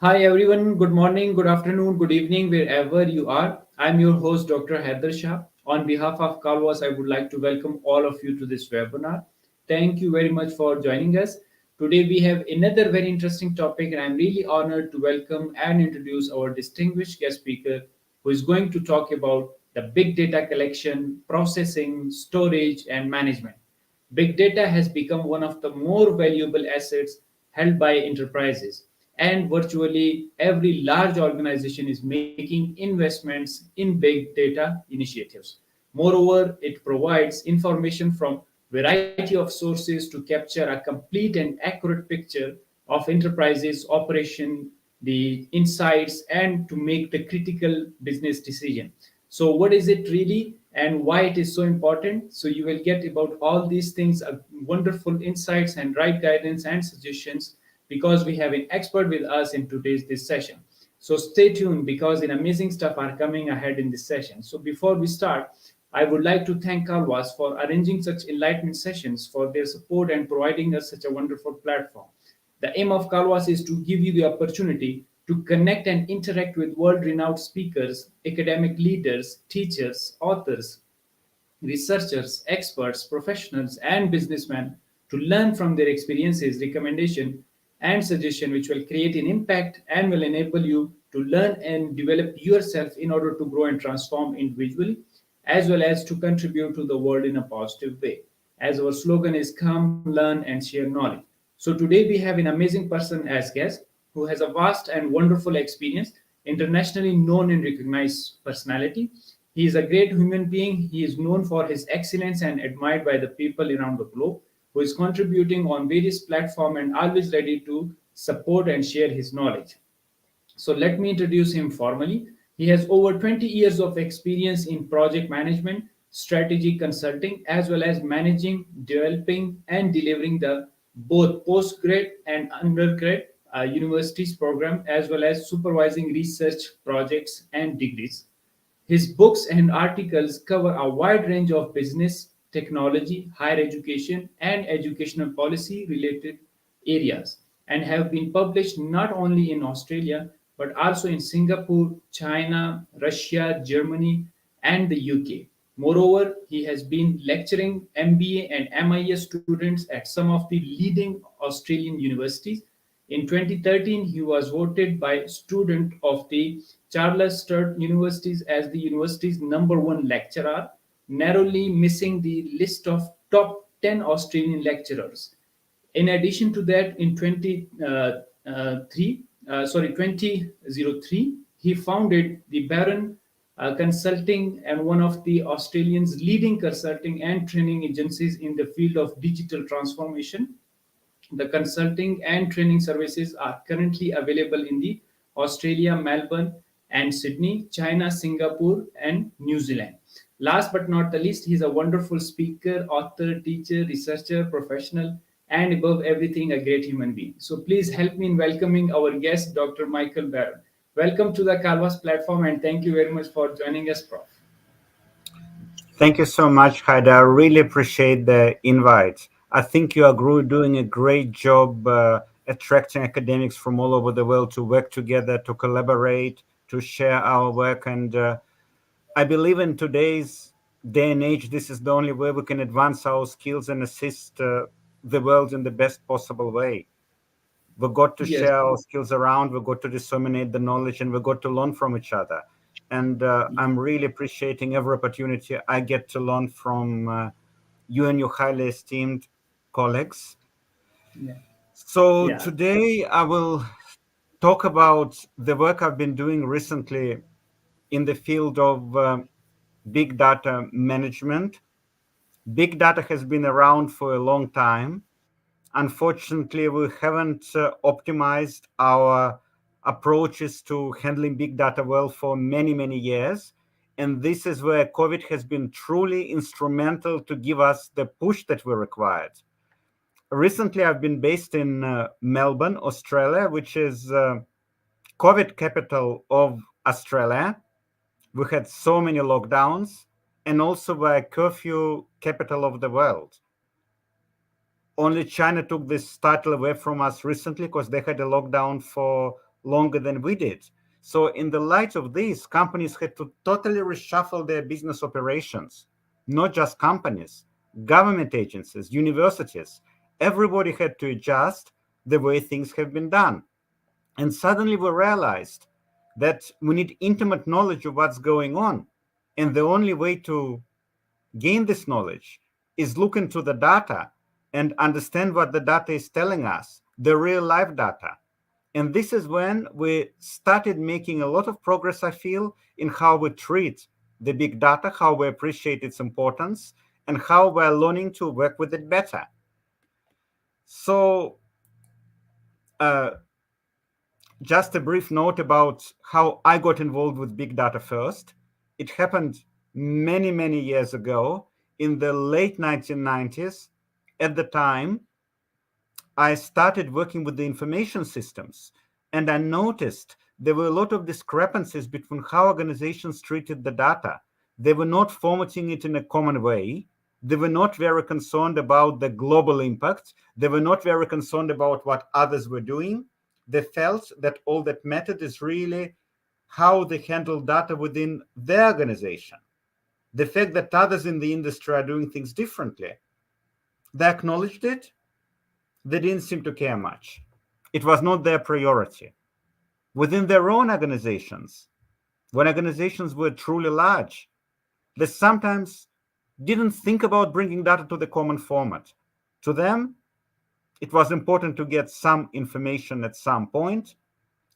Hi everyone, good morning, good afternoon, good evening, wherever you are. I'm your host, Dr. Haider Shah. On behalf of Calvas, I would like to welcome all of you to this webinar. Thank you very much for joining us. Today we have another very interesting topic, and I'm really honored to welcome and introduce our distinguished guest speaker who is going to talk about the big data collection, processing, storage, and management. Big data has become one of the more valuable assets held by enterprises, and virtually every large organization is making investments in big data initiatives. Moreover, it provides information from variety of sources to capture a complete and accurate picture of enterprises operation, the insights, and to make the critical business decision. So what is it really and why it is so important? So you will get about all these things, wonderful insights and right guidance and suggestions, because we have an expert with us in today's this session. So stay tuned because an amazing stuff are coming ahead in this session. So before we start, I would like to thank Calvas for arranging such enlightenment sessions, for their support and providing us such a wonderful platform. The aim of Calvas is to give you the opportunity to connect and interact with world renowned speakers, academic leaders, teachers, authors, researchers, experts, professionals, and businessmen to learn from their experiences, recommendation, and suggestion, which will create an impact and will enable you to learn and develop yourself in order to grow and transform individually, as well as to contribute to the world in a positive way. As our slogan is come, learn, and share knowledge. So today we have an amazing person as guest who has a vast and wonderful experience, internationally known and recognized personality. He is a great human being. He is known for his excellence and admired by the people around the globe, who is contributing on various platforms and always ready to support and share his knowledge. So let me introduce him formally. He has over 20 years of experience in project management, strategy consulting, as well as managing, developing, and delivering the both postgrad and undergrad universities program, as well as supervising research projects and degrees. His books and articles cover a wide range of business, technology, higher education, and educational policy related areas and have been published not only in Australia but also in Singapore, China, Russia, Germany, and the UK. Moreover, he has been lecturing MBA and MIS students at some of the leading Australian universities. In 2013, he was voted by student of the Charles Sturt Universities as the university's number one lecturer, narrowly missing the list of top 10 Australian lecturers. In addition to that, in 2003, he founded the Baron Consulting and one of the Australian's leading consulting and training agencies in the field of digital transformation. The consulting and training services are currently available in the Australia, Melbourne, and Sydney, China, Singapore, and New Zealand. Last but not the least, he's a wonderful speaker, author, teacher, researcher, professional, and above everything, a great human being. So please help me in welcoming our guest, Dr. Michael Barron. Welcome to the Calvas platform, and thank you very much for joining us, Prof. Thank you so much, Haider. I really appreciate the invite. I think you are doing a great job attracting academics from all over the world to work together, to collaborate, to share our work. And I believe in today's day and age, this is the only way we can advance our skills and assist the world in the best possible way. We've got to Yes. share our skills around, we've got to disseminate the knowledge, and we've got to learn from each other. And I'm really appreciating every opportunity I get to learn from you and your highly esteemed colleagues. Yeah. So Yeah. today I will talk about the work I've been doing recently in the field of big data management. Big data has been around for a long time. Unfortunately, we haven't optimized our approaches to handling big data well for many, many years. And this is where COVID has been truly instrumental to give us the push that we required. Recently, I've been based in Melbourne, Australia, which is COVID capital of Australia. We had so many lockdowns, and also the curfew capital of the world. Only China took this title away from us recently because they had a lockdown for longer than we did. So, in the light of this, companies had to totally reshuffle their business operations, not just companies, government agencies, universities. Everybody had to adjust the way things have been done. And suddenly we realized that we need intimate knowledge of what's going on. And the only way to gain this knowledge is look into the data and understand what the data is telling us, the real life data. And this is when we started making a lot of progress, I feel, in how we treat the big data, how we appreciate its importance, and how we're learning to work with it better. So, uh, just a brief note about how I got involved with big data first. It happened many, many years ago in the late 1990s. At the time, I started working with the information systems, and I noticed there were a lot of discrepancies between how organizations treated the data. They were not formatting it in a common way. They were not very concerned about the global impact. They were not very concerned about what others were doing. They felt that all that mattered is really how they handle data within their organization. The fact that others in the industry are doing things differently, they acknowledged it. They didn't seem to care much. It was not their priority. Within their own organizations, when organizations were truly large, they sometimes didn't think about bringing data to the common format. To them, it was important to get some information at some point,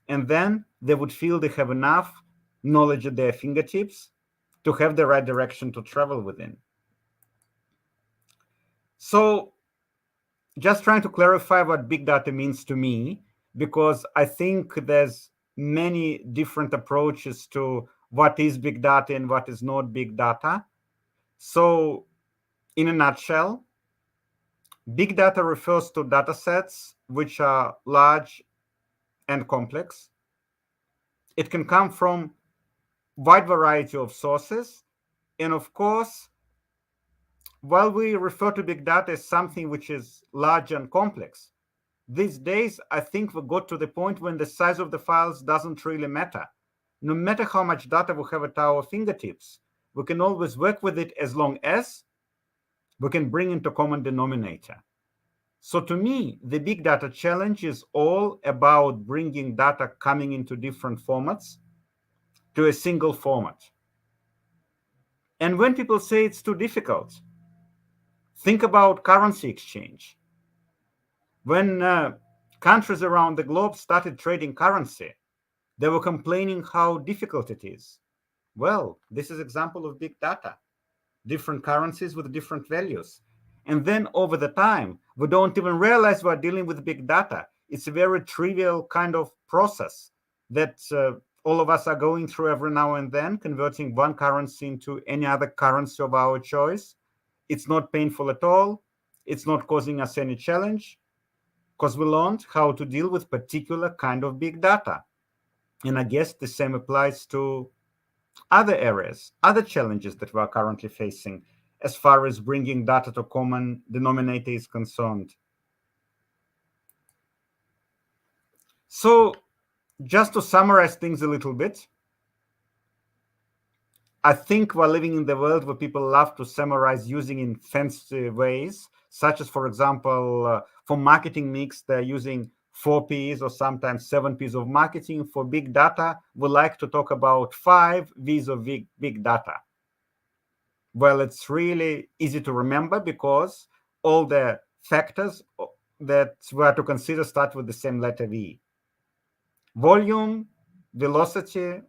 and then they would feel they have enough knowledge at their fingertips to have the right direction to travel within. So, just trying to clarify what big data means to me, because I think there's many different approaches to what is big data and what is not big data. So, in a nutshell, big data refers to data sets which are large and complex. It can come from wide variety of sources. And of course, while we refer to big data as something which is large and complex, these days, I think we got to the point when the size of the files doesn't really matter. No matter how much data we have at our fingertips, we can always work with it as long as we can bring into common denominator. So to me, the big data challenge is all about bringing data coming into different formats to a single format. And when people say it's too difficult, think about currency exchange. When countries around the globe started trading currency, they were complaining how difficult it is. Well, this is example of big data, different currencies with different values. And then over the time, we don't even realize we're dealing with big data. It's a very trivial kind of process that all of us are going through every now and then, converting one currency into any other currency of our choice. It's not painful at all. It's not causing us any challenge because we learned how to deal with particular kind of big data. And I guess the same applies to other areas, other challenges that we are currently facing as far as bringing data to common denominator is concerned. So, just to summarize things a little bit, I think we're living in the world where people love to summarize using in fancy ways, such as, for example, for marketing mix, they're using 4 Ps or sometimes 7 Ps of marketing. For big data, we like to talk about 5 Vs of big data. Well, it's really easy to remember because all the factors that we are to consider start with the same letter V. Volume, velocity,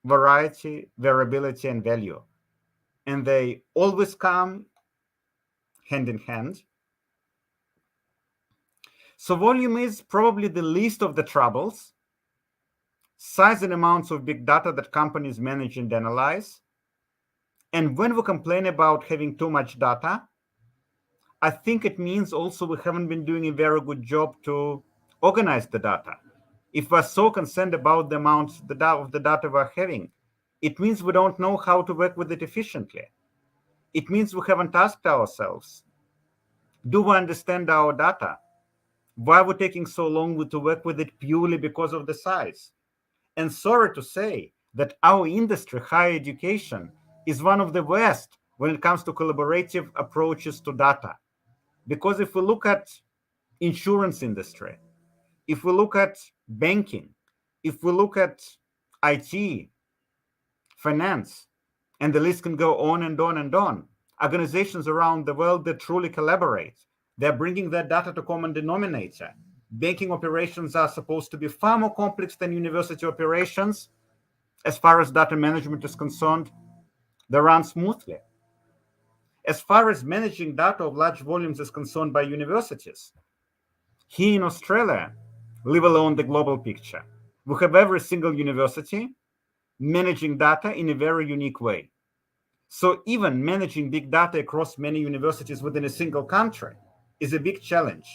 variety, variability, and value. And they always come hand in hand. So volume is probably the least of the troubles. Size and amounts of big data that companies manage and analyze. And when we complain about having too much data, I think it means also we haven't been doing a very good job to organize the data. If we're so concerned about the amounts of the data we're having, it means we don't know how to work with it efficiently. It means we haven't asked ourselves, do we understand our data? Why we're taking so long to work with it purely because of the size. And sorry to say that our industry, higher education, is one of the worst when it comes to collaborative approaches to data. Because if we look at insurance industry, if we look at banking, if we look at IT, finance, and the list can go on and on and on. Organizations around the world that truly collaborate, they're bringing their data to common denominator. Banking operations are supposed to be far more complex than university operations. As far as data management is concerned, they run smoothly. As far as managing data of large volumes is concerned by universities, here in Australia, leave alone the global picture, we have every single university managing data in a very unique way. So even managing big data across many universities within a single country is a big challenge.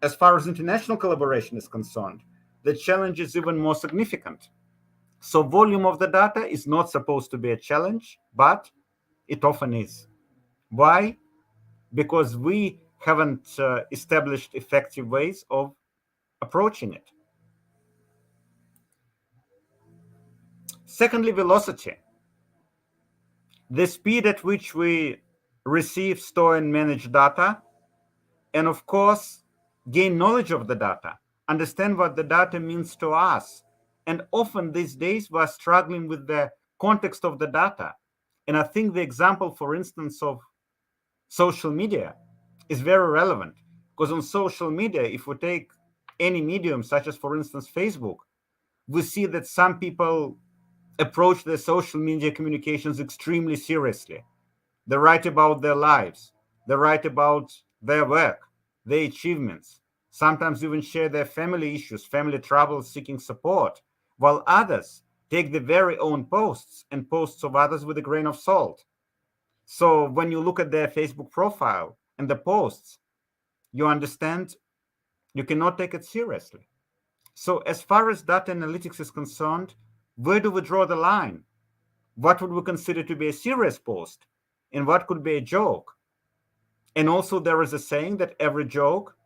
As far as international collaboration is concerned, the challenge is even more significant. So volume of the data is not supposed to be a challenge, but it often is. Why? Because we haven't established effective ways of approaching it. Secondly, velocity. The speed at which we receive, store, and manage data, and of course, gain knowledge of the data, understand what the data means to us. And often these days, we're struggling with the context of the data. And I think the example, for instance, of social media is very relevant because on social media, if we take any medium, such as, for instance, Facebook, we see that some people approach their social media communications extremely seriously. They write about their lives, they write about their work, their achievements, sometimes even share their family issues, family troubles, seeking support, while others take the very own posts and posts of others with a grain of salt. So when you look at their Facebook profile and the posts, you understand you cannot take it seriously. So as far as data analytics is concerned, where do we draw the line? What would we consider to be a serious post? And what could be a joke? And also, there is a saying that every joke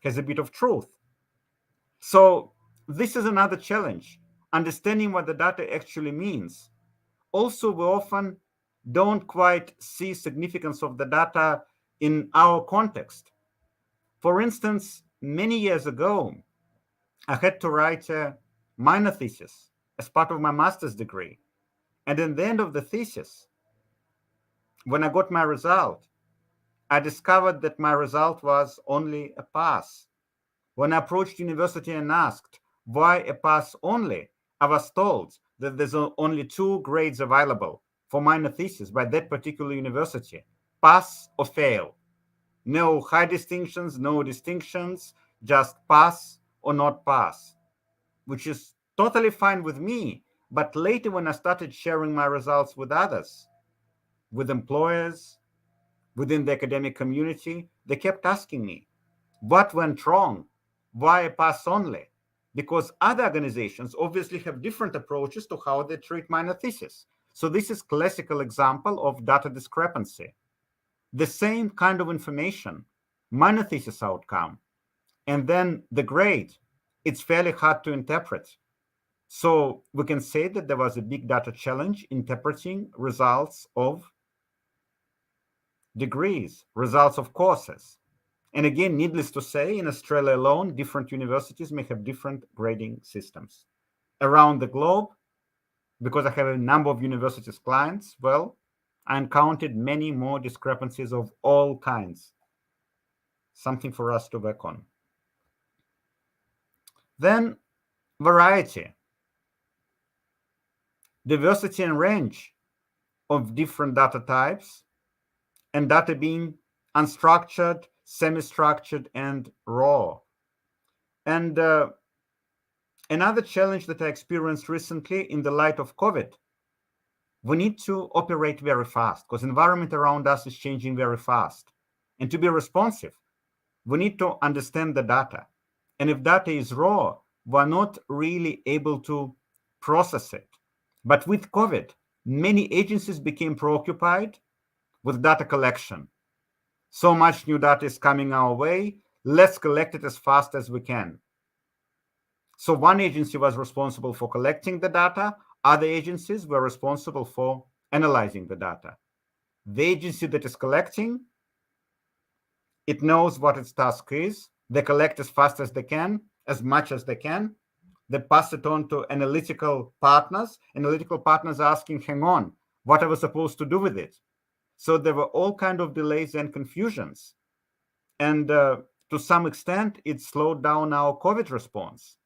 has a bit of truth. So, this is another challenge, understanding what the data actually means. Also, we often don't quite see significance of the data in our context. For instance, many years ago, I had to write a minor thesis as part of my master's degree. And in the end of the thesis, when I got my result, I discovered that my result was only a pass. When I approached university and asked why a pass only, I was told that there's only two grades available for minor thesis by that particular university: pass or fail. No high distinctions, no distinctions, just pass or not pass, which is totally fine with me. But later, when I started sharing my results with others, with employers, within the academic community, they kept asking me, what went wrong? Why a pass only? Because other organizations obviously have different approaches to how they treat minor thesis. So this is classical example of data discrepancy. The same kind of information, minor thesis outcome, and then the grade, it's fairly hard to interpret. So we can say that there was a big data challenge interpreting results of degrees, results of courses. And again, needless to say, in Australia alone, different universities may have different grading systems. Around the globe, because I have a number of universities clients, well, I encountered many more discrepancies of all kinds. Something for us to work on. Then, variety, diversity and range of different data types, and data being unstructured, semi-structured, and raw. And another challenge that I experienced recently in the light of COVID, we need to operate very fast because environment around us is changing very fast. And to be responsive, we need to understand the data. And if data is raw, we're not really able to process it. But with COVID, many agencies became preoccupied with data collection. So much new data is coming our way. let's collect it as fast as we can. So one agency was responsible for collecting the data, other agencies were responsible for analyzing the data. The agency that is collecting, it knows what its task is. They collect as fast as they can, as much as they can. They pass it on to analytical partners. Analytical partners are asking, hang on, what are we supposed to do with it? So there were all kinds of delays and confusions. And to some extent, it slowed down our COVID response.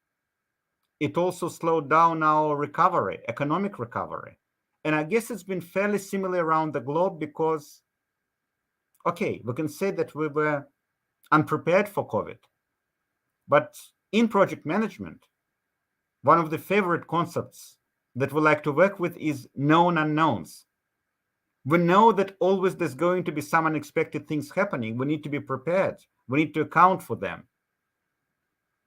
It also slowed down our recovery, economic recovery. And I guess it's been fairly similar around the globe because, okay, we can say that we were unprepared for COVID. But in project management, one of the favorite concepts that we like to work with is known unknowns. We know that always there's going to be some unexpected things happening. We need to be prepared. We need to account for them.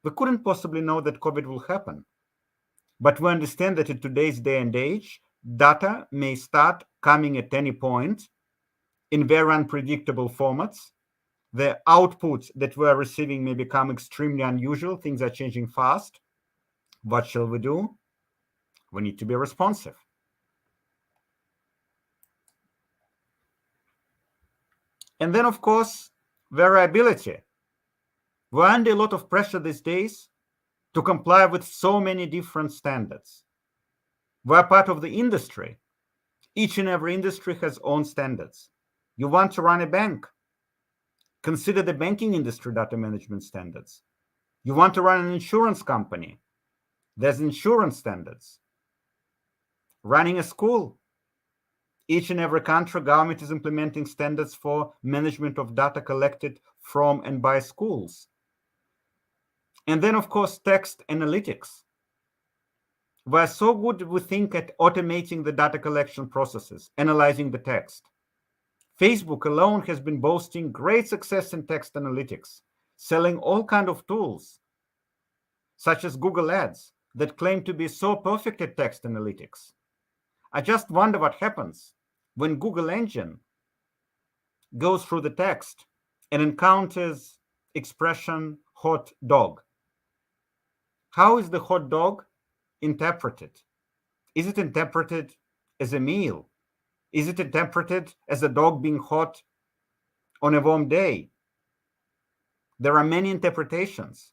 We couldn't possibly know that COVID will happen. But we understand that in today's day and age, data may start coming at any point in very unpredictable formats. The outputs that we're receiving may become extremely unusual. Things are changing fast. What shall we do? We need to be responsive. And then, of course, variability. We're under a lot of pressure these days to comply with so many different standards. We're part of the industry. Each and every industry has own standards. You want to run a bank, consider the banking industry data management standards. You want to run an insurance company, there's insurance standards. Running a school, each and every country government is implementing standards for management of data collected from and by schools. And then, of course, text analytics. We're so good, we think, at automating the data collection processes, analyzing the text. Facebook alone has been boasting great success in text analytics, selling all kinds of tools, such as Google Ads, that claim to be so perfect at text analytics. I just wonder what happens when Google Engine goes through the text and encounters expression hot dog. How is the hot dog interpreted? Is it interpreted as a meal? Is it interpreted as a dog being hot on a warm day? There are many interpretations.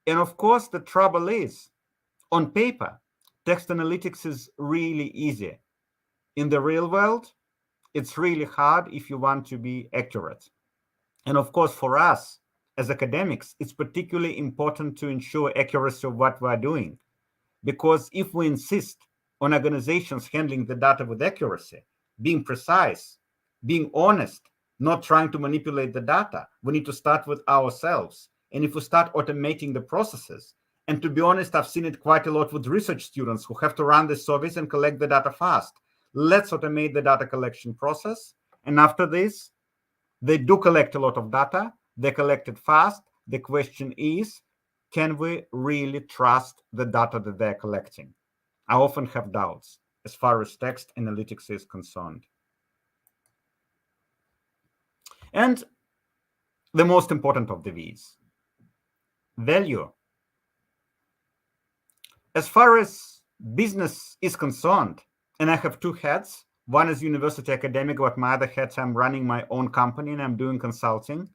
And of course, the trouble is, on paper, text analytics is really easy. In the real world, it's really hard if you want to be accurate. And of course, for us as academics, it's particularly important to ensure accuracy of what we're doing. Because if we insist on organizations handling the data with accuracy, being precise, being honest, not trying to manipulate the data, we need to start with ourselves. And if we start automating the processes, and to be honest, I've seen it quite a lot with research students who have to run the surveys and collect the data fast. Let's automate the data collection process. And after this, they do collect a lot of data. They collect it fast. The question is, can we really trust the data that they're collecting? I often have doubts as far as text analytics is concerned. And the most important of the V's, value. As far as business is concerned, and I have two hats. One is university academic, but my other hat, I'm running my own company and I'm doing consulting.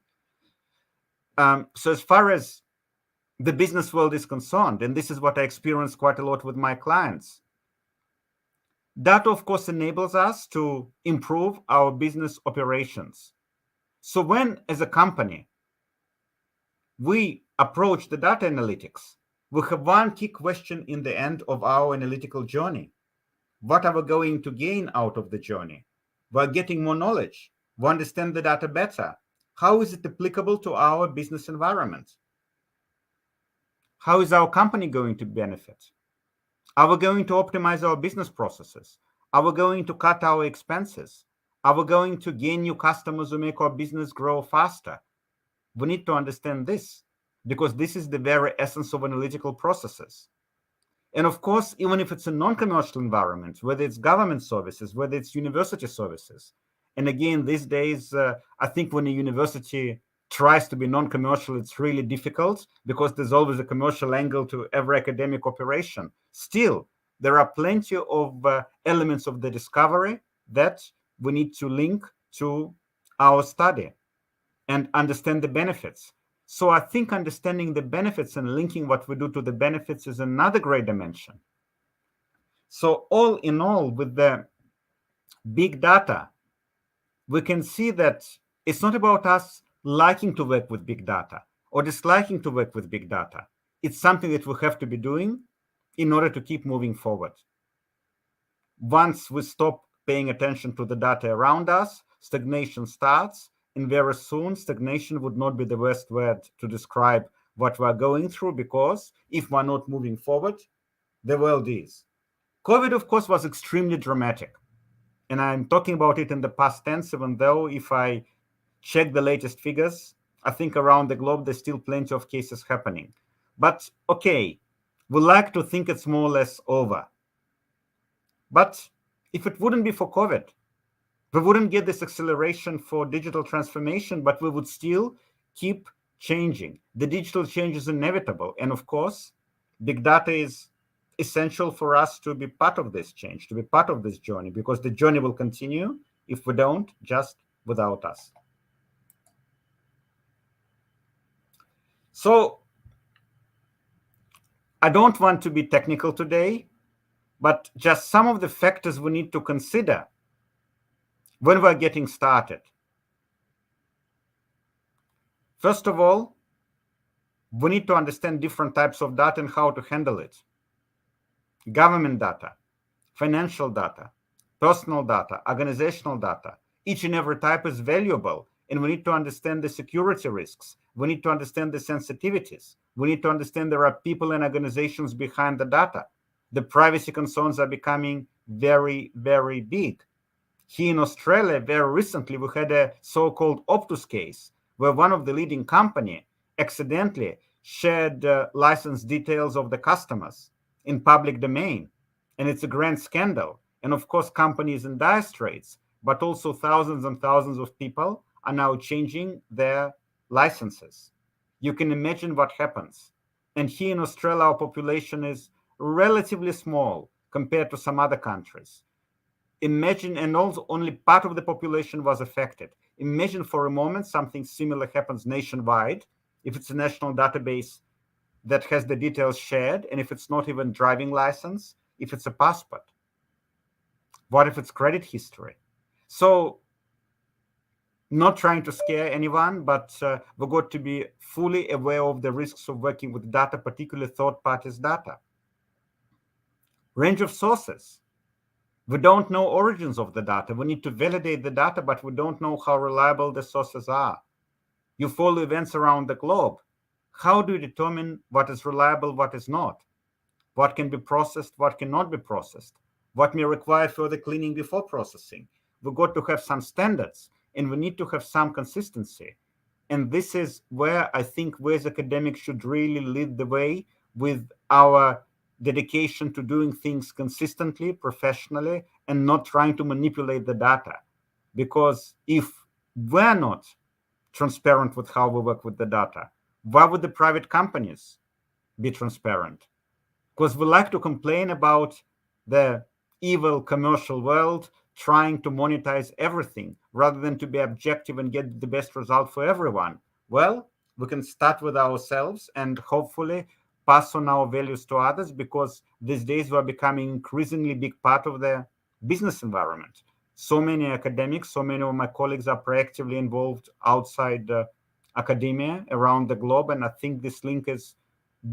So as far as the business world is concerned, and this is what I experience quite a lot with my clients, data, of course, enables us to improve our business operations. So when, as a company, we approach the data analytics, we have one key question in the end of our analytical journey. What are we going to gain out of the journey? We're getting more knowledge. We understand the data better. How is it applicable to our business environment? How is our company going to benefit? Are we going to optimize our business processes? Are we going to cut our expenses? Are we going to gain new customers who make our business grow faster? We need to understand this because this is the very essence of analytical processes. And of course, even if it's a non-commercial environment, whether it's government services, whether it's university services, and again, these days, I think when a university tries to be non-commercial, it's really difficult because there's always a commercial angle to every academic operation. Still, there are plenty of elements of the discovery that we need to link to our study and understand the benefits. So I think understanding the benefits and linking what we do to the benefits is another great dimension. So all in all, with the big data, we can see that it's not about us liking to work with big data or disliking to work with big data. It's something that we have to be doing in order to keep moving forward. Once we stop paying attention to the data around us, stagnation starts, and very soon stagnation would not be the worst word to describe what we're going through, because if we're not moving forward, the world is. COVID, of course, was extremely dramatic. And I'm talking about it in the past tense, even though if I check the latest figures, I think around the globe, there's still plenty of cases happening. But okay, we like to think it's more or less over. But if it wouldn't be for COVID, we wouldn't get this acceleration for digital transformation, but we would still keep changing. The digital change is inevitable. And of course, big data is essential for us to be part of this change, to be part of this journey, because the journey will continue if we don't, just without us. So I don't want to be technical today, but just some of the factors we need to consider when we're getting started. First of all, we need to understand different types of data and how to handle it. Government data, financial data, personal data, organizational data. Each and every type is valuable, and we need to understand the security risks. We need to understand the sensitivities. We need to understand there are people and organizations behind the data. The privacy concerns are becoming very, very big. Here in Australia, very recently, we had a so-called Optus case where one of the leading company accidentally shared license details of the customers in public domain. And it's a grand scandal. And of course, companies in dire straits, but also thousands and thousands of people are now changing their licenses. You can imagine what happens. And here in Australia, our population is relatively small compared to some other countries. Imagine, and also only part of the population was affected. Imagine for a moment something similar happens nationwide, if it's a national database that has the details shared, and if it's not even driving license, if it's a passport. What if it's credit history? So, not trying to scare anyone, but we've got to be fully aware of the risks of working with data, particularly third parties data. Range of sources. We don't know origins of the data. We need to validate the data, but we don't know how reliable the sources are. You follow events around the globe. How do you determine what is reliable, what is not? What can be processed, what cannot be processed? What may require further cleaning before processing? We've got to have some standards, and we need to have some consistency. And this is where I think we as academics should really lead the way with our dedication to doing things consistently, professionally, and not trying to manipulate the data. Because if we're not transparent with how we work with the data, why would the private companies be transparent? Because we like to complain about the evil commercial world trying to monetize everything rather than to be objective and get the best result for everyone. Well, we can start with ourselves and hopefully pass on our values to others, because these days we're becoming increasingly big part of the business environment. So many academics, so many of my colleagues are proactively involved outside academia around the globe, and I think this link is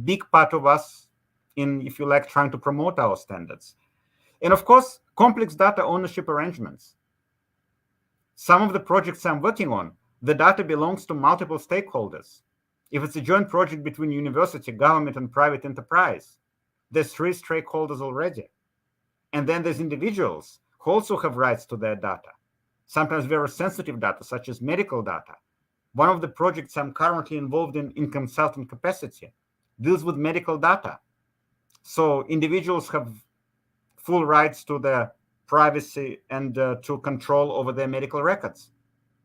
big part of us in, if you like, trying to promote our standards. And of course, complex data ownership arrangements. Some of the projects I'm working on, the data belongs to multiple stakeholders. If it's a joint project between university, government, and private enterprise, there's 3 stakeholders already. And then there's individuals who also have rights to their data, sometimes very sensitive data, such as medical data. One of the projects I'm currently involved in consultant capacity, deals with medical data. So individuals have full rights to their privacy and to control over their medical records.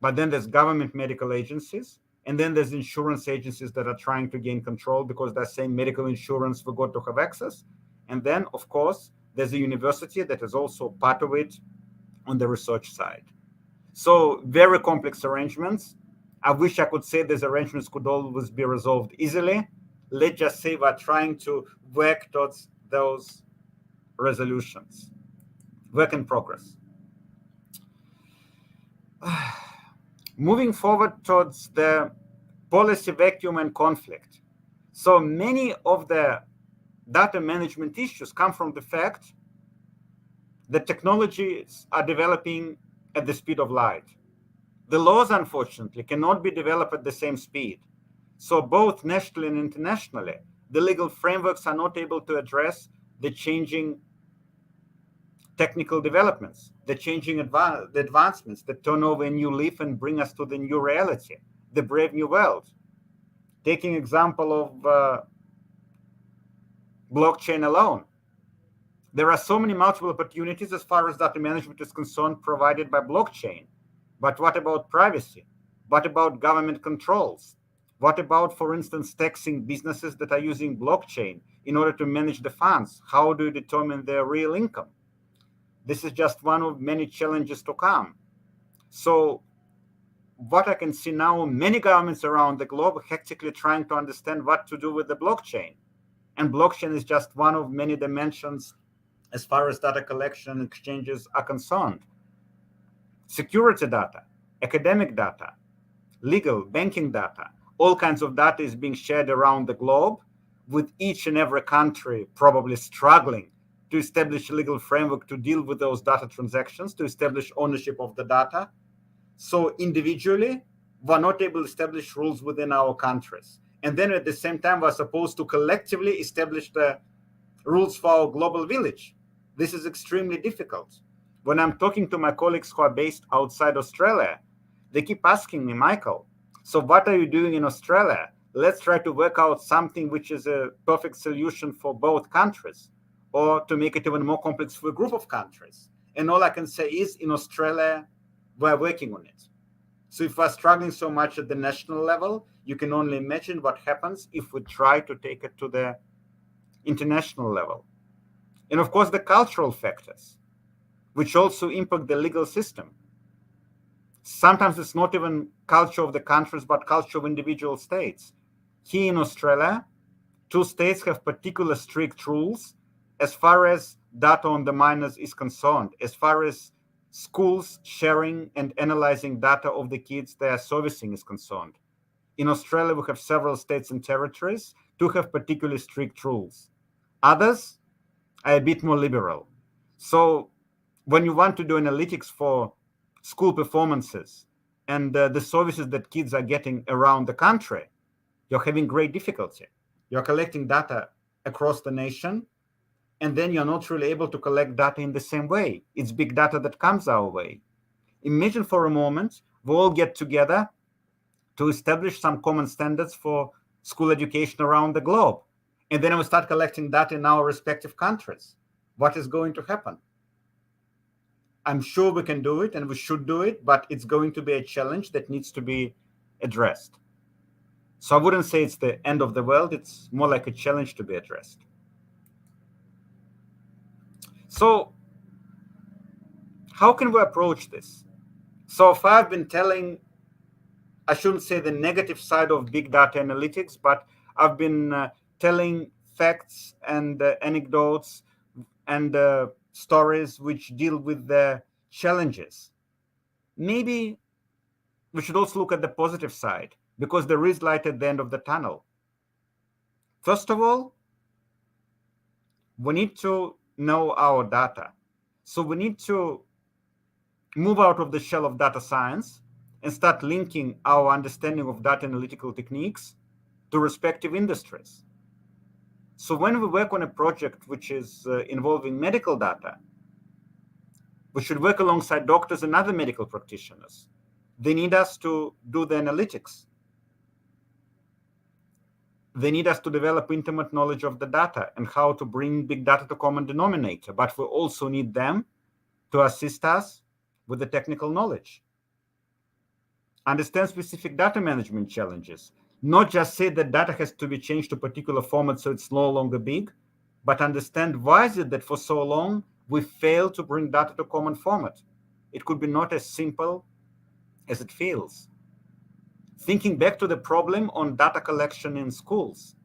But then there's government medical agencies And then there's insurance agencies that are trying to gain control because they're saying medical insurance forgot to have access. And then, of course, there's a university that is also part of it on the research side. So very complex arrangements. I wish I could say these arrangements could always be resolved easily. Let's just say we're trying to work towards those resolutions. Work in progress. Moving forward towards the policy vacuum and conflict. So many of the data management issues come from the fact that technologies are developing at the speed of light. The laws, unfortunately, cannot be developed at the same speed. So both nationally and internationally, the legal frameworks are not able to address the changing technical developments, the changing the advancements that turn over a new leaf and bring us to the new reality, the brave new world. Taking example of blockchain alone, there are so many multiple opportunities as far as data management is concerned provided by blockchain. But what about privacy? What about government controls? What about, for instance, taxing businesses that are using blockchain in order to manage the funds? How do you determine their real income? This is just one of many challenges to come. So what I can see now, many governments around the globe are hectically trying to understand what to do with the blockchain. And blockchain is just one of many dimensions as far as data collection and exchanges are concerned. Security data, academic data, legal, banking data, all kinds of data is being shared around the globe, with each and every country probably struggling to establish a legal framework to deal with those data transactions, to establish ownership of the data. So individually, we're not able to establish rules within our countries. And then at the same time, we're supposed to collectively establish the rules for our global village. This is extremely difficult. When I'm talking to my colleagues who are based outside Australia, they keep asking me, Michael, so what are you doing in Australia? Let's try to work out something which is a perfect solution for both countries, or to make it even more complex for a group of countries. And all I can say is in Australia, we're working on it. So if we're struggling so much at the national level, you can only imagine what happens if we try to take it to the international level. And of course, the cultural factors, which also impact the legal system. Sometimes it's not even culture of the countries, but culture of individual states. Here in Australia, 2 states have particular strict rules as far as data on the minors is concerned, as far as schools sharing and analyzing data of the kids they are servicing is concerned. In Australia, we have several states and territories to have particularly strict rules. Others are a bit more liberal. So when you want to do analytics for school performances and the services that kids are getting around the country, you're having great difficulty. You're collecting data across the nation, and then you're not really able to collect data in the same way. It's big data that comes our way. Imagine for a moment, we all get together to establish some common standards for school education around the globe. And then we start collecting data in our respective countries. What is going to happen? I'm sure we can do it and we should do it, but it's going to be a challenge that needs to be addressed. So I wouldn't say it's the end of the world. It's more like a challenge to be addressed. So how can we approach this? So far I've been telling, I shouldn't say the negative side of big data analytics, but I've been telling facts and anecdotes and stories which deal with the challenges. Maybe we should also look at the positive side, because there is light at the end of the tunnel. First of all, we need to know our data. So we need to move out of the shell of data science and start linking our understanding of data analytical techniques to respective industries. So when we work on a project which is involving medical data, we should work alongside doctors and other medical practitioners. They need us to do the analytics. They need us to develop intimate knowledge of the data and how to bring big data to common denominator, but we also need them to assist us with the technical knowledge. understand specific data management challenges, not just say that data has to be changed to a particular format so it's no longer big, but understand why is it that for so long we failed to bring data to common format. It could be not as simple as it feels. Thinking back to the problem on data collection in schools,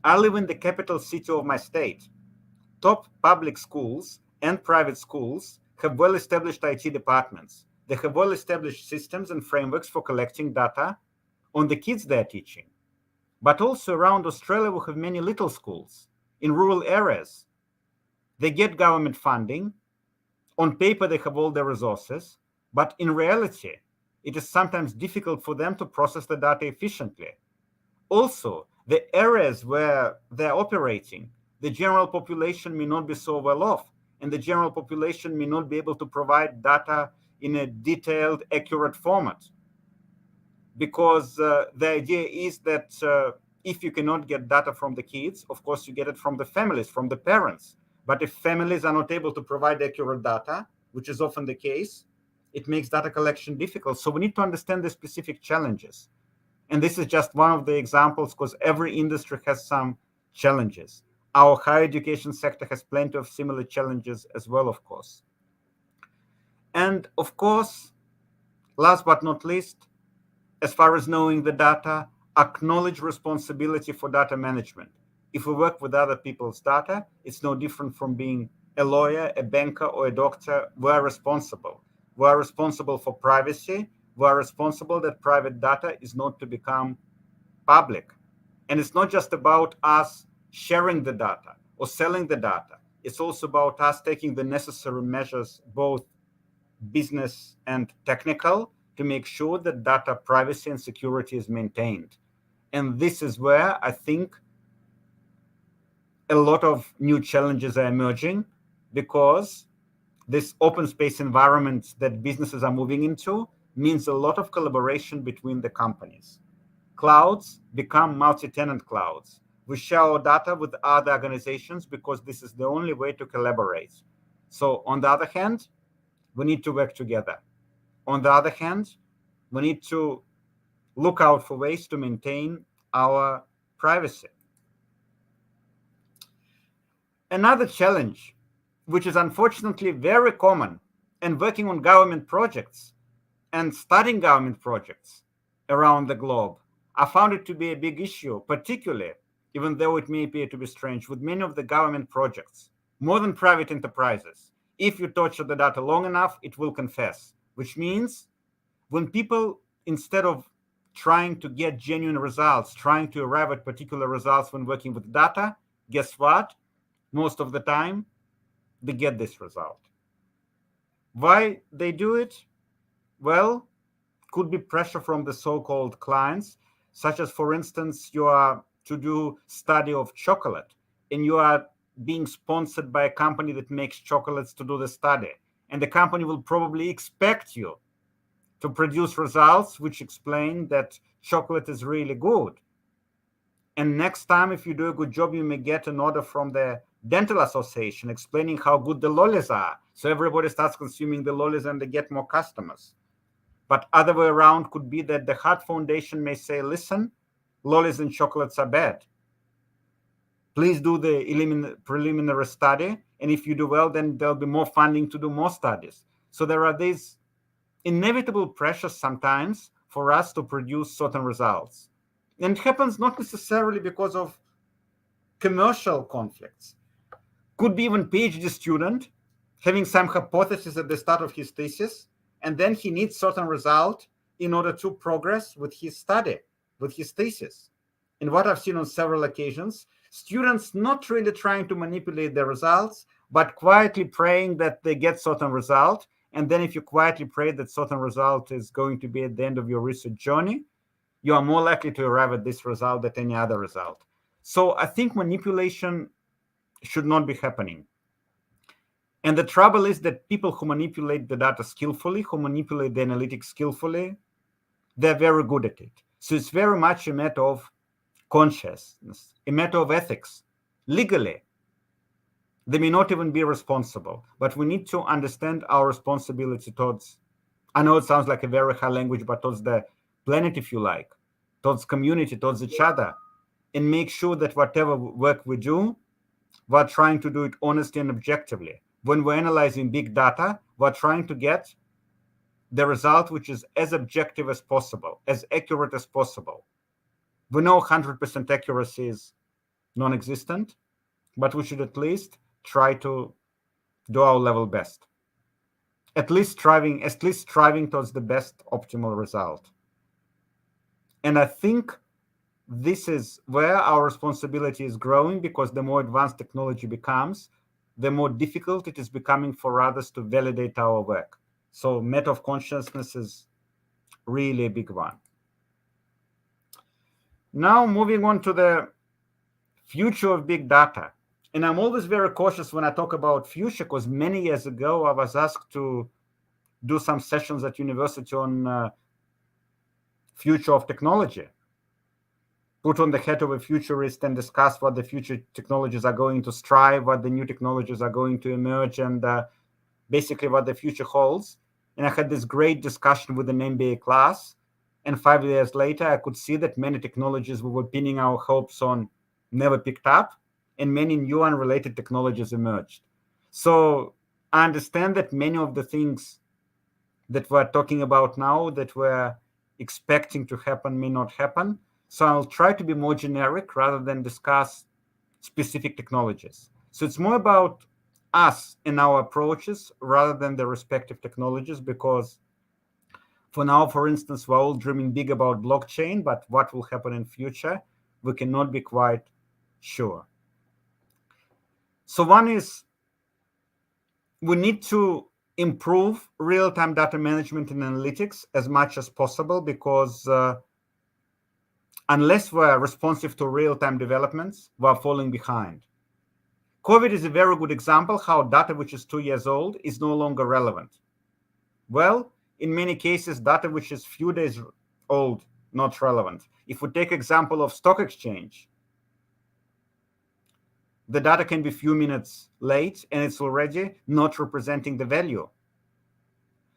I live in the capital city of my state. Top public schools and private schools have well-established IT departments. They have well-established systems and frameworks for collecting data on the kids they're teaching. But also around Australia, we have many little schools in rural areas. They get government funding. On paper, they have all the resources, but in reality, it is sometimes difficult for them to process the data efficiently. Also, the areas where they're operating, the general population may not be so well off, and the general population may not be able to provide data in a detailed, accurate format. Because the idea is that if you cannot get data from the kids, of course, you get it from the families, from the parents. But if families are not able to provide accurate data, which is often the case, it makes data collection difficult. So we need to understand the specific challenges. And this is just one of the examples because every industry has some challenges. Our higher education sector has plenty of similar challenges as well, of course. And of course, last but not least, as far as knowing the data, acknowledge responsibility for data management. If we work with other people's data, it's no different from being a lawyer, a banker, or a doctor. We're responsible. We're responsible for privacy. We're responsible that private data is not to become public. And it's not just about us sharing the data or selling the data. It's also about us taking the necessary measures, both business and technical, to make sure that data privacy and security is maintained. And this is where I think a lot of new challenges are emerging, because this open space environment that businesses are moving into means a lot of collaboration between the companies. Clouds become multi-tenant clouds. We share our data with other organizations because this is the only way to collaborate. So on the other hand, we need to work together. On the other hand, we need to look out for ways to maintain our privacy. Another challenge, which is unfortunately very common, and working on government projects and studying government projects around the globe, I found it to be a big issue, particularly, even though it may appear to be strange, with many of the government projects, more than private enterprises. If you torture the data long enough, it will confess, which means when people, instead of trying to get genuine results, trying to arrive at particular results when working with data, guess what? Most of the time, they get this result. Why they do it? Well, could be pressure from the so-called clients, such as, for instance, you are to do study of chocolate, and you are being sponsored by a company that makes chocolates to do the study. And the company will probably expect you to produce results which explain that chocolate is really good. And next time, if you do a good job, you may get an order from the dental association explaining how good the lollies are. So everybody starts consuming the lollies and they get more customers. But other way around could be that the Heart Foundation may say, listen, lollies and chocolates are bad. Please do the preliminary study. And if you do well, then there'll be more funding to do more studies. So there are these inevitable pressures sometimes for us to produce certain results. And it happens not necessarily because of commercial conflicts. Could be even PhD student having some hypothesis at the start of his thesis, and then he needs certain result in order to progress with his study, with his thesis. And what I've seen on several occasions, students not really trying to manipulate the results, but quietly praying that they get certain result. And then if you quietly pray that certain result is going to be at the end of your research journey, you are more likely to arrive at this result than any other result. So I think manipulation should not be happening. And the trouble is that people who manipulate the data skillfully, who manipulate the analytics skillfully, they're very good at it. So it's very much a matter of consciousness, a matter of ethics. Legally, they may not even be responsible, but we need to understand our responsibility towards, I know it sounds like a very high language, but towards the planet, if you like, towards community, towards each other, and make sure that whatever work we do, we're trying to do it honestly and objectively. When we're analyzing big data, we're trying to get the result which is as objective as possible, as accurate as possible. We know 100% accuracy is non-existent, but we should at least try to do our level best. At least striving towards the best optimal result. And I think this is where our responsibility is growing, because the more advanced technology becomes, the more difficult it is becoming for others to validate our work. So matter of consciousness is really a big one. Now moving on to the future of big data. And I'm always very cautious when I talk about future, because many years ago I was asked to do some sessions at university on future of technology, put on the hat of a futurist and discuss what the future technologies are going to strive, what the new technologies are going to emerge, and basically what the future holds. And I had this great discussion with an MBA class. And 5 years later, I could see that many technologies we were pinning our hopes on never picked up, and many new unrelated technologies emerged. So I understand that many of the things that we're talking about now, that we're expecting to happen, may not happen. So I'll try to be more generic rather than discuss specific technologies. So it's more about us and our approaches rather than the respective technologies, because for now, for instance, we're all dreaming big about blockchain, but what will happen in future, we cannot be quite sure. So one is, we need to improve real-time data management and analytics as much as possible, because unless we're responsive to real-time developments, we're falling behind. COVID is a very good example how data which is 2 years old is no longer relevant. Well, in many cases, data which is few days old, not relevant. If we take example of stock exchange, the data can be few minutes late and it's already not representing the value.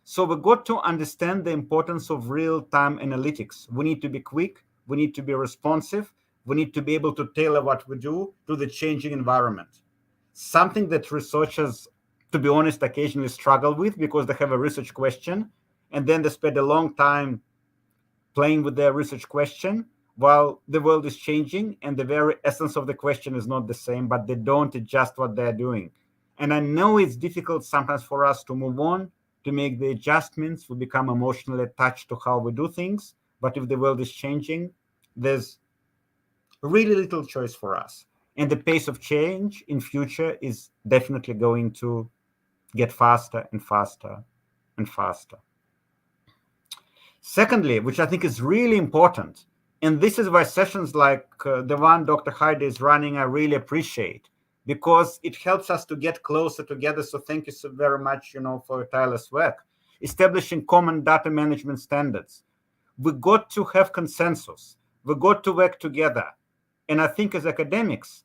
So we got to understand the importance of real-time analytics. We need to be quick, we need to be responsive, we need to be able to tailor what we do to the changing environment. Something that researchers, to be honest, occasionally struggle with, because they have a research question and then they spend a long time playing with their research question while the world is changing and the very essence of the question is not the same, but they don't adjust what they're doing. And I know it's difficult sometimes for us to move on, to make the adjustments. We become emotionally attached to how we do things. But if the world is changing, there's really little choice for us. And the pace of change in future is definitely going to get faster and faster and faster. Secondly, which I think is really important, and this is why sessions like the one Dr. Haider is running, I really appreciate, because it helps us to get closer together. So thank you so very much, for your tireless work. Establishing common data management standards. We got to have consensus. We got to work together. And I think as academics,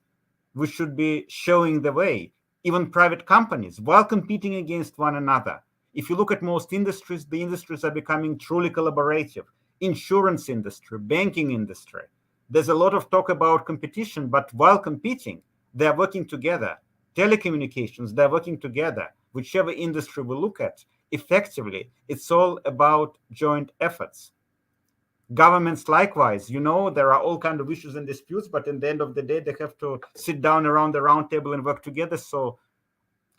we should be showing the way. Even private companies, while competing against one another. If you look at most industries, the industries are becoming truly collaborative. Insurance industry, banking industry. There's a lot of talk about competition, but while competing, they're working together. Telecommunications, they're working together. Whichever industry we look at, effectively, it's all about joint efforts. Governments likewise, there are all kinds of issues and disputes, but in the end of the day, they have to sit down around the round table and work together. So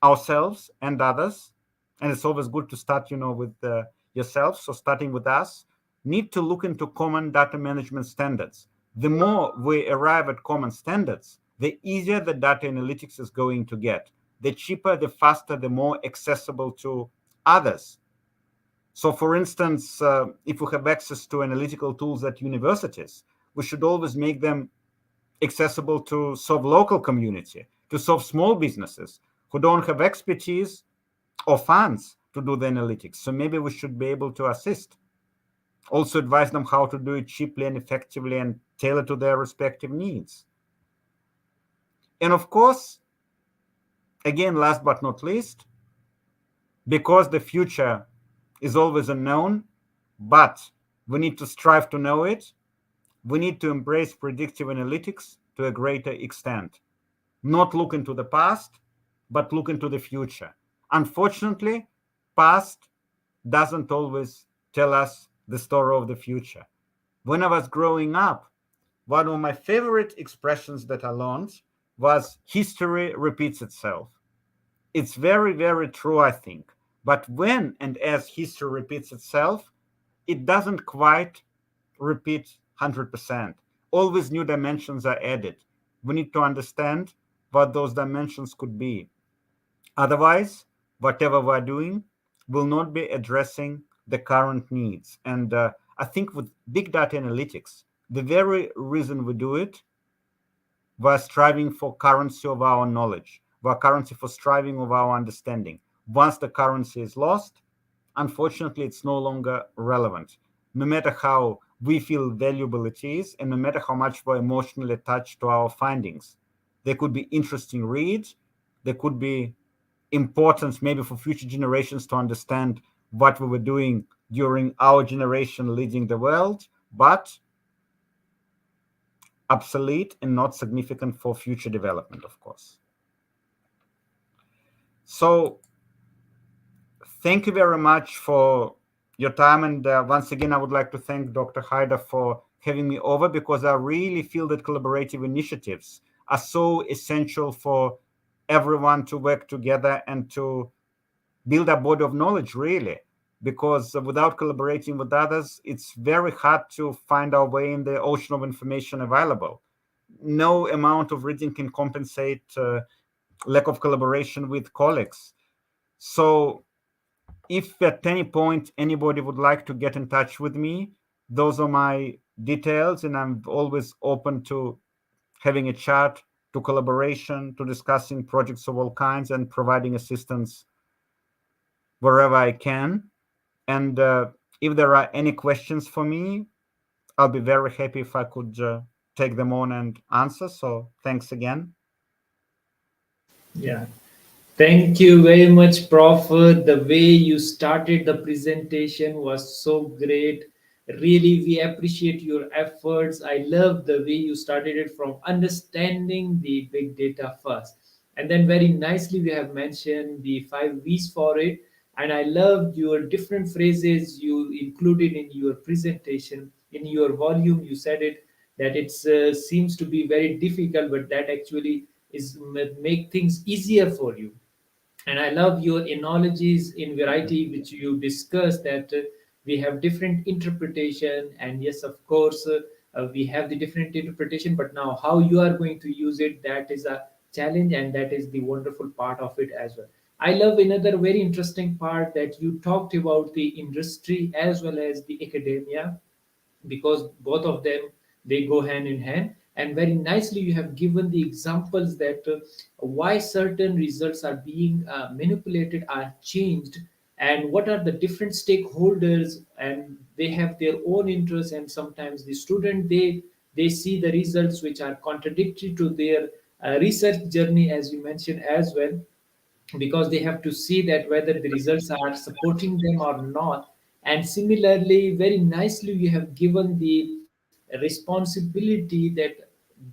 ourselves and others, and it's always good to start, with yourself. So starting with us, need to look into common data management standards. The more we arrive at common standards, the easier the data analytics is going to get. The cheaper, the faster, the more accessible to others. So for instance, if we have access to analytical tools at universities, we should always make them accessible to serve local community, to serve small businesses who don't have expertise or funds to do the analytics. So maybe we should be able to assist. Also advise them how to do it cheaply and effectively and tailor to their respective needs. And of course, again, last but not least, because the future is always unknown, but We need to strive to know it. We need to embrace predictive analytics to a greater extent, not look into the past, but look into the future. Unfortunately, past doesn't always tell us the story of the future. When I was growing up, one of my favorite expressions that I learned was history repeats itself. It's very, very true, I think. But when and as history repeats itself, it doesn't quite repeat 100%. Always new dimensions are added. We need to understand what those dimensions could be. Otherwise, whatever we're doing will not be addressing the current needs. And I think with big data analytics, the very reason we do it, we're striving for currency of our knowledge. We're currency for striving of our understanding. Once the currency is lost, unfortunately, it's no longer relevant. No matter how we feel valuable it is, and no matter how much we're emotionally attached to our findings, they could be interesting reads. They could be important maybe for future generations to understand what we were doing during our generation leading the world, but obsolete and not significant for future development, of course. So thank you very much for your time. And once again, I would like to thank Dr. Haider for having me over, because I really feel that collaborative initiatives are so essential for everyone to work together and to build a body of knowledge, really. Because without collaborating with others, it's very hard to find our way in the ocean of information available. No amount of reading can compensate lack of collaboration with colleagues. So if at any point anybody would like to get in touch with me, those are my details, and I'm always open to having a chat, to collaboration, to discussing projects of all kinds, and providing assistance wherever I can. And if there are any questions for me, I'll be very happy if I could take them on and answer. So thanks again. Yeah. Thank you very much, Prof. The way you started the presentation was so great. Really, we appreciate your efforts. I love the way you started it from understanding the big data first. And then, very nicely, we have mentioned the 5 V's for it. And I loved your different phrases you included in your presentation. In your volume, you said it that it seems to be very difficult, but that actually is make things easier for you. And I love your analogies in variety which you discussed that we have different interpretation, and yes, of course, we have the different interpretation, but now how you are going to use it, that is a challenge, and that is the wonderful part of it as well. I love another very interesting part that you talked about the industry as well as the academia, because both of them, they go hand in hand. And very nicely you have given the examples that why certain results are being manipulated, are changed, and what are the different stakeholders, and they have their own interests, and sometimes the student, they see the results which are contradictory to their research journey, as you mentioned as well, because they have to see that whether the results are supporting them or not. And similarly, very nicely you have given the responsibility that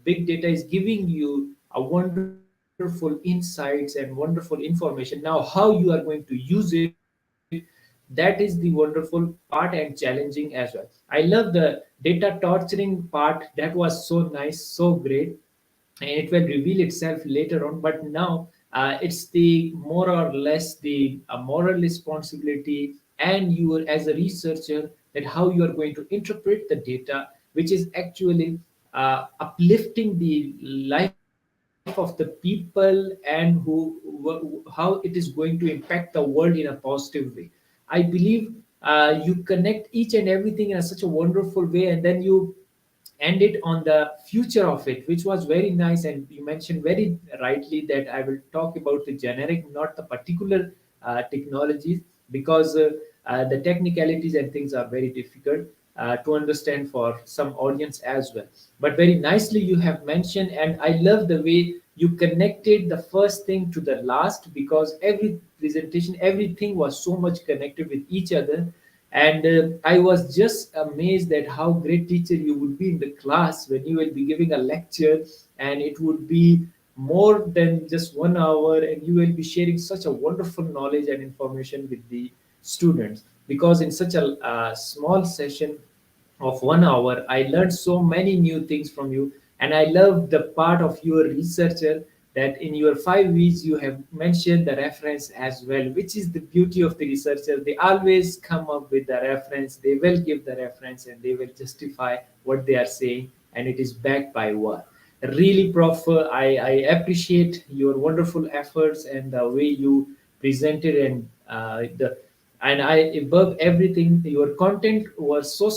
big data is giving you a wonderful insights and wonderful information. Now how you are going to use it, that is the wonderful part and challenging as well. I love the data torturing part, that was so nice, so great, and it will reveal itself later on. But now it's the more or less the moral responsibility, and you are as a researcher, that how you are going to interpret the data, which is actually uplifting the life of the people, and how it is going to impact the world in a positive way. I believe you connect each and everything in such a wonderful way, and then you end it on the future of it, which was very nice. And you mentioned very rightly that I will talk about the generic, not the particular technologies, because the technicalities and things are very difficult to understand for some audience as well. But very nicely you have mentioned, and I love the way you connected the first thing to the last, because every presentation, everything was so much connected with each other. And I was just amazed at how great teacher you would be in the class when you will be giving a lecture, and it would be more than just 1 hour, and you will be sharing such a wonderful knowledge and information with the students, because in such a small session of 1 hour, I learned so many new things from you. And I love the part of your researcher, that in your 5 weeks you have mentioned the reference as well, which is the beauty of the researcher. They always come up with the reference, they will give the reference, and they will justify what they are saying, and it is backed by what. Really, Prof, I appreciate your wonderful efforts and the way you presented, and I above everything, your content was so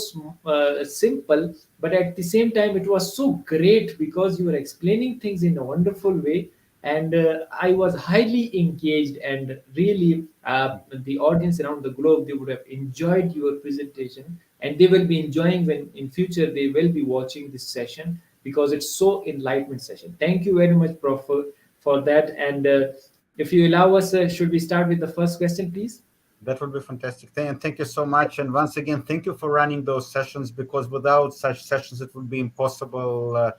simple, but at the same time it was so great because you were explaining things in a wonderful way, and I was highly engaged, and really the audience around the globe, they would have enjoyed your presentation, and they will be enjoying when in future they will be watching this session, because it's so enlightenment session. Thank you very much, Prof, for that. And if you allow us, should we start with the first question, please? That would be fantastic. And thank you so much. And once again, thank you for running those sessions, because without such sessions, it would be impossible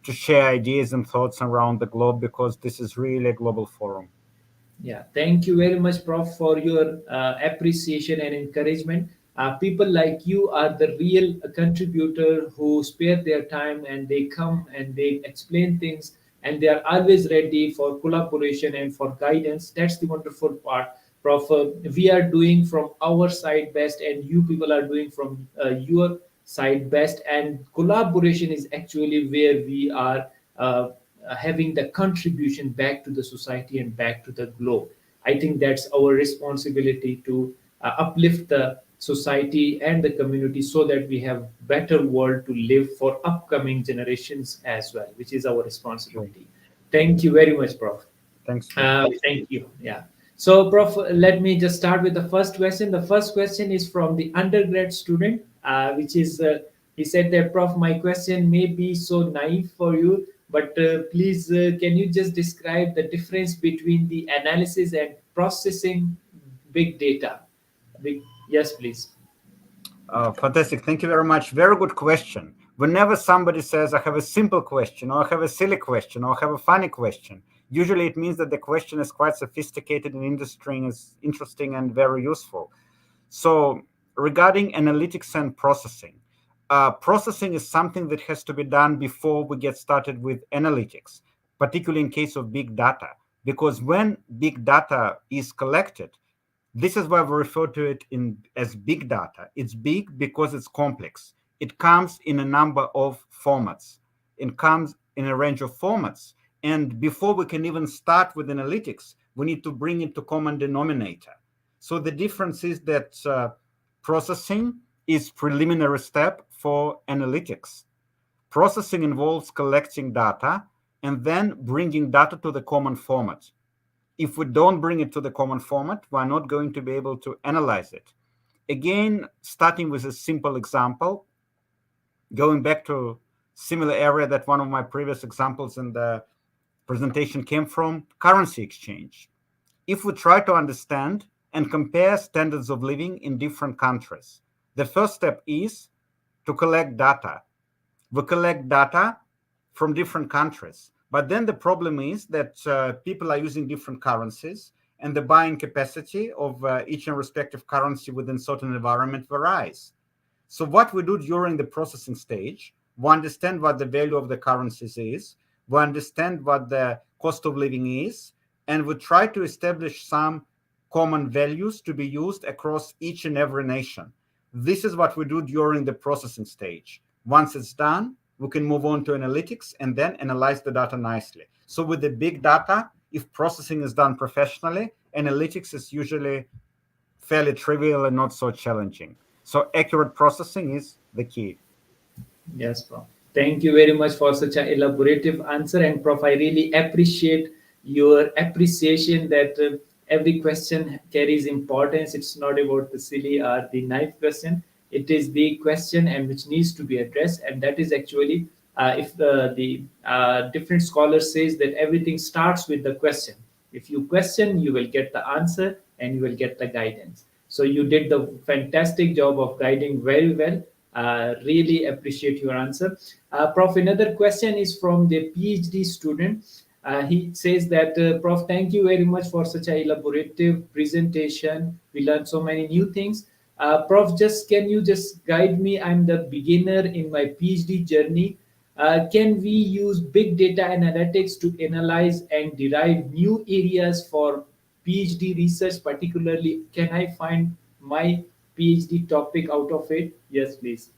to share ideas and thoughts around the globe, because this is really a global forum. Yeah, thank you very much, Prof, for your appreciation and encouragement. People like you are the real contributor who spare their time, and they come and they explain things, and they are always ready for collaboration and for guidance. That's the wonderful part, Prof. We are doing from our side best, and you people are doing from your side best, and collaboration is actually where we are. Having the contribution back to the society and back to the globe. I think that's our responsibility to uplift the society and the community, so that we have better world to live for upcoming generations as well, which is our Sure. responsibility. Thank you very much, Prof. Thanks, Rick. Thank you. Yeah. So, Prof, let me just start with the first question. The first question is from the undergrad student, which is he said that, Prof, my question may be so naive for you, but please, can you just describe the difference between the analysis and processing big data? Big, yes, please. Fantastic. Thank you very much. Very good question. Whenever somebody says, I have a simple question, or I have a silly question, or I have a funny question, usually it means that the question is quite sophisticated and interesting and very useful. So, regarding analytics and processing, processing is something that has to be done before we get started with analytics, particularly in case of big data. Because when big data is collected, this is why we refer to it as big data. It's big because it's complex. It comes in a number of formats. It comes in a range of formats. And before we can even start with analytics, we need to bring it to common denominator. So the difference is that processing is preliminary step for analytics. Processing involves collecting data and then bringing data to the common format. If we don't bring it to the common format, we're not going to be able to analyze it. Again, starting with a simple example, going back to similar area that one of my previous examples in the presentation came from, currency exchange. If we try to understand and compare standards of living in different countries, the first step is to collect data. We collect data from different countries. But then the problem is that people are using different currencies, and the buying capacity of each and respective currency within certain environment varies. So what we do during the processing stage, we understand what the value of the currencies is, we understand what the cost of living is, and we try to establish some common values to be used across each and every nation. This is what we do during the processing stage. Once it's done, we can move on to analytics and then analyze the data nicely. So with the big data, if processing is done professionally, analytics is usually fairly trivial and not so challenging. So accurate processing is the key. Yes, Prof. Thank you very much for such an elaborative answer. And Prof, I really appreciate your appreciation that every question carries importance. It's not about the silly or the naive question. It is the question and which needs to be addressed. And that is actually, if the different scholars says that everything starts with the question. If you question, you will get the answer and you will get the guidance. So you did the fantastic job of guiding very well. Really appreciate your answer. Prof, another question is from the PhD student. He says that, Prof, thank you very much for such a elaborative presentation. We learned so many new things. Prof, just can you just guide me? I'm the beginner in my PhD journey. Can we use big data analytics to analyze and derive new areas for PhD research? Particularly, can I find my PhD topic out of it? Yes, please.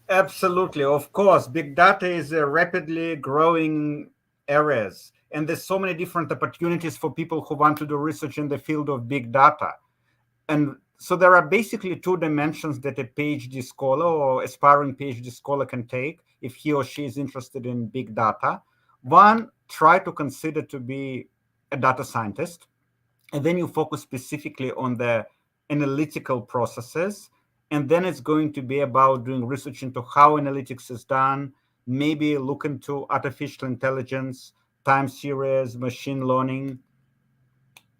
Absolutely, of course. Big data is a rapidly growing areas, and there's so many different opportunities for people who want to do research in the field of big data. And so there are basically two dimensions that a PhD scholar or aspiring PhD scholar can take if he or she is interested in big data. One, try to consider to be a data scientist, and then you focus specifically on the analytical processes, and then it's going to be about doing research into how analytics is done, maybe look into artificial intelligence, time series, machine learning,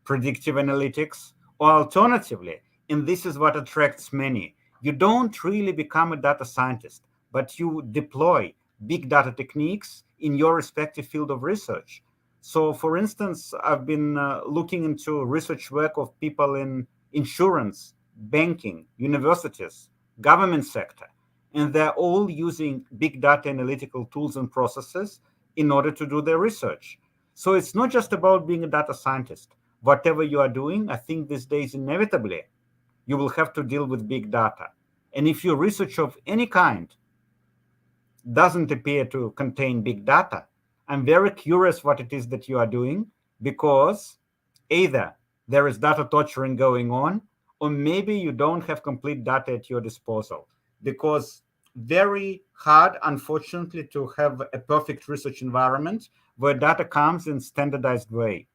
predictive analytics, or alternatively, and this is what attracts many, you don't really become a data scientist, but you deploy big data techniques in your respective field of research. So, for instance, I've been looking into research work of people in insurance, banking, universities, government sector, and they're all using big data analytical tools and processes in order to do their research. So it's not just about being a data scientist. Whatever you are doing, I think these days inevitably you will have to deal with big data. And if your research of any kind doesn't appear to contain big data, I'm very curious what it is that you are doing, because either there is data torturing going on, or maybe you don't have complete data at your disposal. Because very hard, unfortunately, to have a perfect research environment where data comes in standardized way.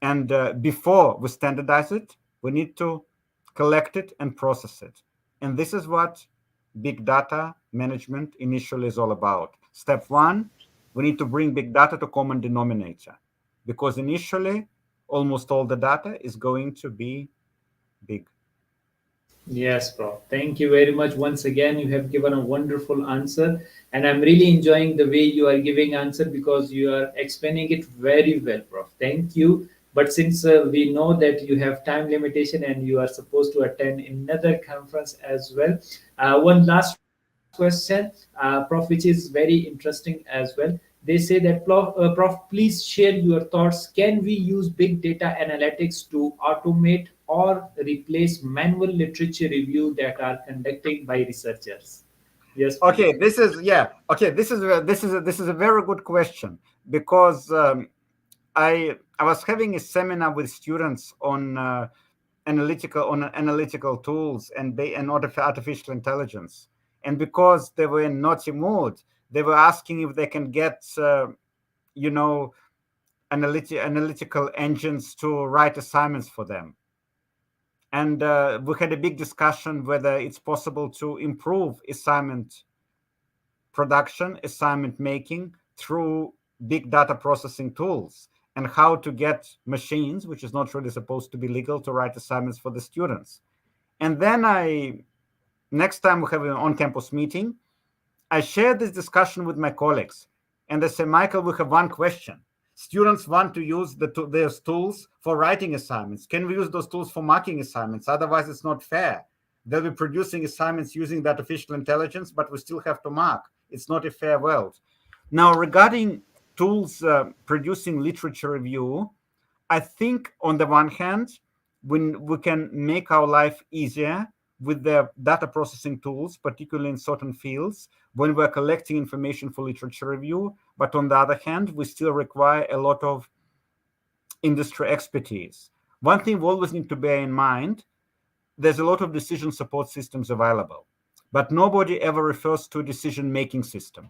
And before we standardize it, we need to collect it and process it. And this is what big data management initially is all about. Step one, we need to bring big data to common denominator, because initially almost all the data is going to be big. Yes, Prof. Thank you very much. Once again, you have given a wonderful answer, and I'm really enjoying the way you are giving answer because you are explaining it very well, Prof. Thank you. But since we know that you have time limitation and you are supposed to attend another conference as well, one last question, Prof, which is very interesting as well. They say that, Prof, please share your thoughts. Can we use big data analytics to automate or replace manual literature review that are conducted by researchers? Yes, Okay, please. this is yeah. Okay, this is a very good question, because I was having a seminar with students on analytical tools and artificial intelligence, and because they were in naughty mood, they were asking if they can get you know analytical engines to write assignments for them. And we had a big discussion whether it's possible to improve assignment production, assignment making through big data processing tools, and how to get machines, which is not really supposed to be legal, to write assignments for the students. And then next time we have an on campus meeting, I shared this discussion with my colleagues. And they say, Michael, we have one question. Students want to use those tools for writing assignments. Can we use those tools for marking assignments? Otherwise, it's not fair. They'll be producing assignments using the artificial intelligence, but we still have to mark. It's not a fair world. Now, regarding tools producing literature review, I think on the one hand, when we can make our life easier with the data processing tools, particularly in certain fields, when we're collecting information for literature review. But on the other hand, we still require a lot of industry expertise. One thing we always need to bear in mind, there's a lot of decision support systems available, but nobody ever refers to a decision-making system.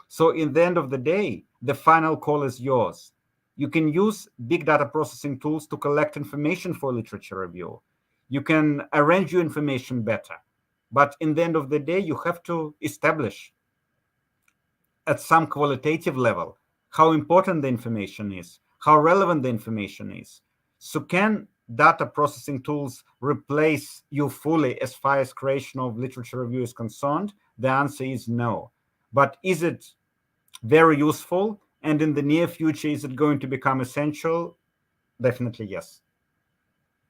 So in the end of the day, the final call is yours. You can use big data processing tools to collect information for literature review. You can arrange your information better. But in the end of the day, you have to establish at some qualitative level how important the information is, how relevant the information is. So can data processing tools replace you fully as far as creation of literature review is concerned? The answer is no. But is it very useful? And in the near future, is it going to become essential? Definitely yes.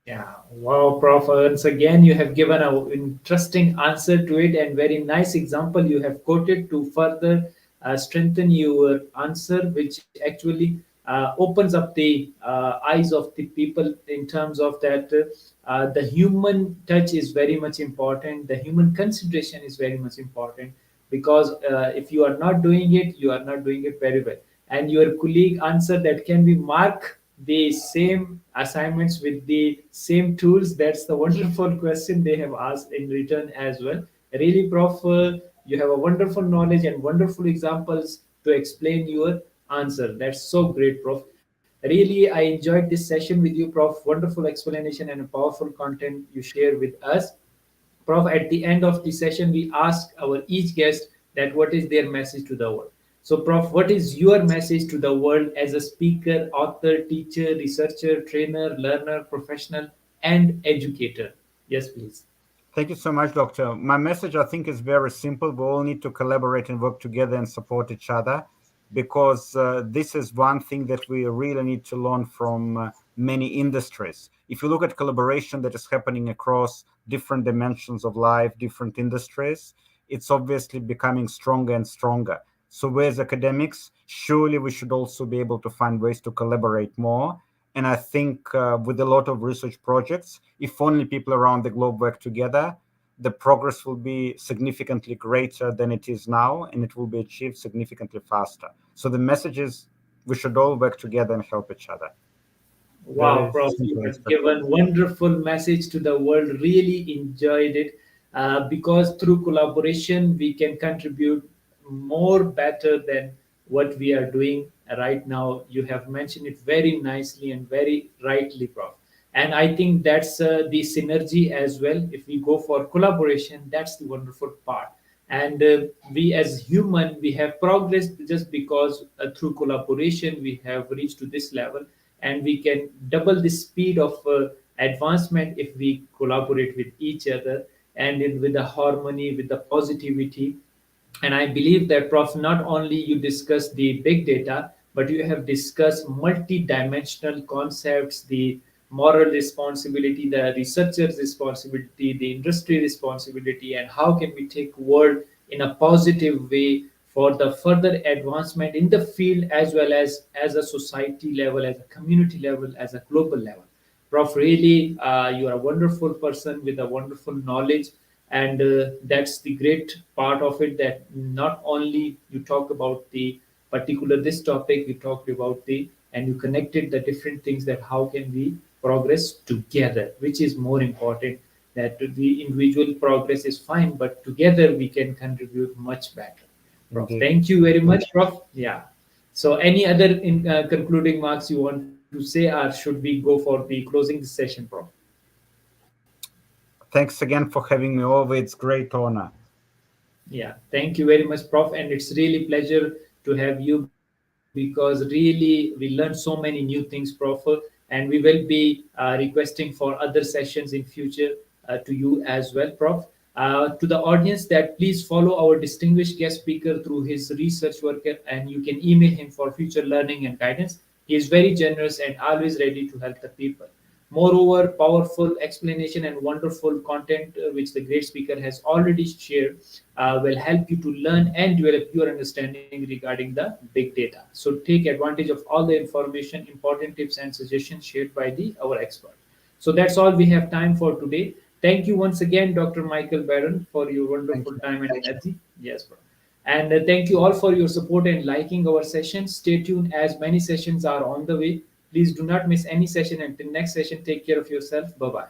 Yeah, wow, Prof. Once again, you have given an interesting answer to it and very nice example you have quoted to further strengthen your answer, which actually opens up the eyes of the people in terms of that the human touch is very much important, the human consideration is very much important because if you are not doing it, you are not doing it very well. And your colleague answer that can be marked the same assignments with the same tools. That's the wonderful question they have asked in return as well. Really, Prof, you have a wonderful knowledge and wonderful examples to explain your answer. That's so great, Prof. Really, I enjoyed this session with you, Prof. Wonderful explanation and a powerful content you share with us. Prof, at the end of the session, we ask our each guest that what is their message to the world. So, Prof, what is your message to the world as a speaker, author, teacher, researcher, trainer, learner, professional, and educator? Yes, please. Thank you so much, Doctor. My message, I think, is very simple. We all need to collaborate and work together and support each other because this is one thing that we really need to learn from many industries. If you look at collaboration that is happening across different dimensions of life, different industries, it's obviously becoming stronger and stronger. So, we as academics, surely we should also be able to find ways to collaborate more. And I think with a lot of research projects, if only people around the globe work together, the progress will be significantly greater than it is now, and it will be achieved significantly faster. So the message is we should all work together and help each other. Wow, Very Prof, you simple and have straightforward. given wonderful message to the world. Really enjoyed it because through collaboration we can contribute more better than what we are doing right now. You have mentioned it very nicely and very rightly, Prof. And I think that's the synergy as well. If we go for collaboration, that's the wonderful part. And we as human, we have progressed just because through collaboration we have reached to this level, and we can double the speed of advancement if we collaborate with each other and with the harmony, with the positivity. And I believe that, Prof, not only you discuss the big data, but you have discussed multi-dimensional concepts, the moral responsibility, the researcher's responsibility, the industry responsibility, and how can we take world in a positive way for the further advancement in the field as well as a society level, as a community level, as a global level. Prof, really, you are a wonderful person with a wonderful knowledge, and that's the great part of it. That not only you talk about the particular this topic, you talked about the and you connected the different things that how can we progress together, which is more important. That the individual progress is fine, but together we can contribute much better. Prof, Indeed. thank you very much, Prof. Yeah. So, any other concluding marks you want to say, or should we go for the closing this session, Prof? Thanks again for having me over. It's great honor. Yeah, thank you very much, Prof. And it's really pleasure to have you because really we learned so many new things, Prof. And we will be requesting for other sessions in future to you as well, Prof. To the audience, that please follow our distinguished guest speaker through his research work, and you can email him for future learning and guidance. He is very generous and always ready to help the people. Moreover, powerful explanation and wonderful content which the great speaker has already shared will help you to learn and develop your understanding regarding the big data. So take advantage of all the information, important tips and suggestions shared by the our expert. So that's all we have time for today. Thank you once again, Dr. Michael Barron, for your Thank wonderful you. time and energy. Yes, bro. And thank you all for your support and liking our sessions. Stay tuned as many sessions are on the way. Please do not miss any session. Until next session, take care of yourself. Bye bye.